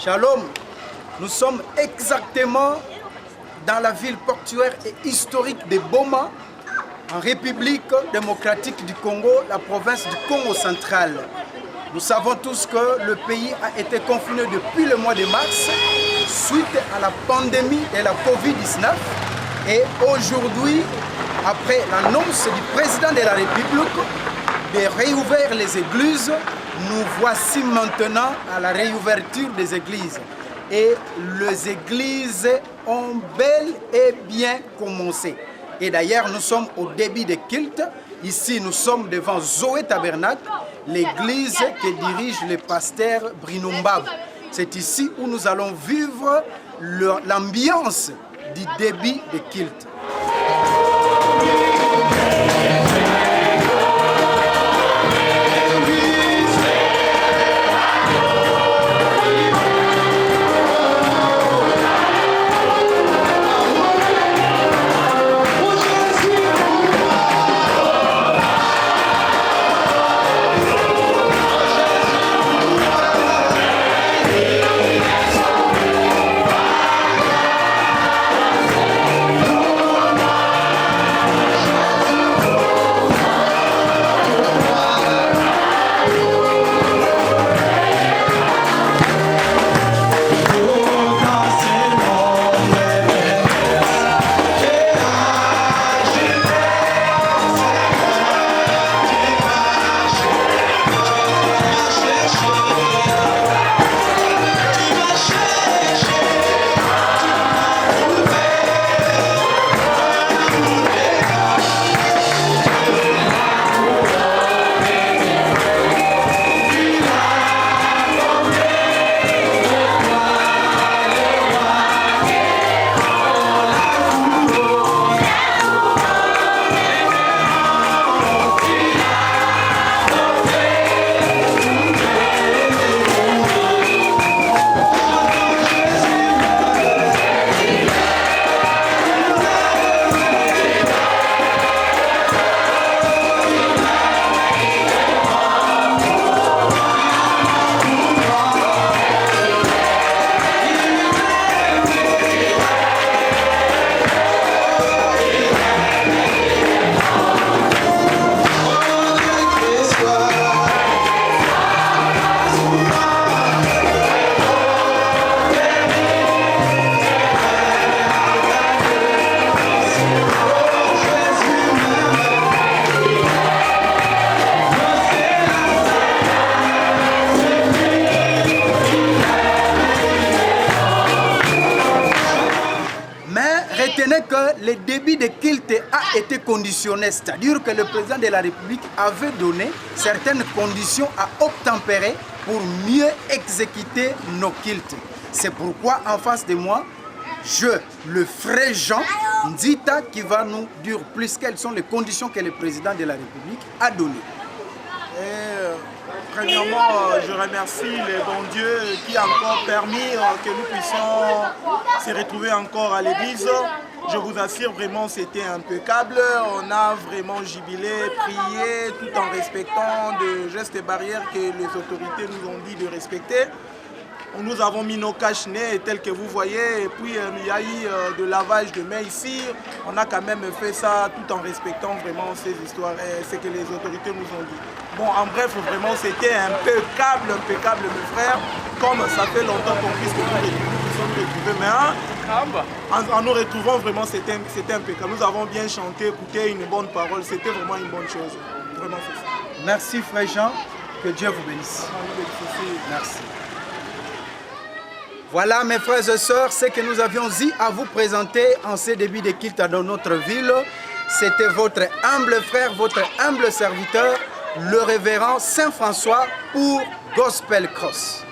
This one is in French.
Shalom, nous sommes exactement dans la ville portuaire et historique de Boma, en République démocratique du Congo, la province du Congo central. Nous savons tous que le pays a été confiné depuis le mois de mars suite à la pandémie de la Covid-19. Et aujourd'hui, après l'annonce du président de la République de réouvrir les églises, nous voici maintenant à la réouverture des églises. Et les églises ont bel et bien commencé. Et d'ailleurs, nous sommes au début des cultes. Ici, nous sommes devant Zoé Tabernacle, l'église que dirige le pasteur Bruno Mbab. C'est ici où nous allons vivre l'ambiance du début des cultes. Retenez que le début des cultes a été conditionné, c'est-à-dire que le président de la République avait donné certaines conditions à obtempérer pour mieux exécuter nos cultes. C'est pourquoi en face de moi, le frère Jean Nzita, qui va nous dire plus quelles sont les conditions que le président de la République a données. Premièrement, je remercie le bon Dieu qui a encore permis que nous puissions se retrouver encore à l'église. Je vous assure, vraiment, c'était impeccable. On a vraiment jubilé, prié, tout en respectant des gestes et barrières que les autorités nous ont dit de respecter. Nous avons mis nos cache-nez tels que vous voyez, et puis il y a eu de lavage de mains ici. On a quand même fait ça tout en respectant vraiment ces histoires et ce que les autorités nous ont dit. Bon, en bref, vraiment c'était impeccable, mes frères. Comme ça fait longtemps qu'on puisse nous retrouver, mais en nous retrouvant, vraiment c'était impeccable. Nous avons bien chanté, écouté une bonne parole, c'était vraiment une bonne chose. Vraiment, c'est ça. Merci frère Jean, que Dieu vous bénisse. Merci. Voilà mes frères et sœurs, ce que nous avions dit à vous présenter en ce début de culte dans notre ville. C'était votre humble frère, votre humble serviteur, le révérend Saint François pour Gospel Cross.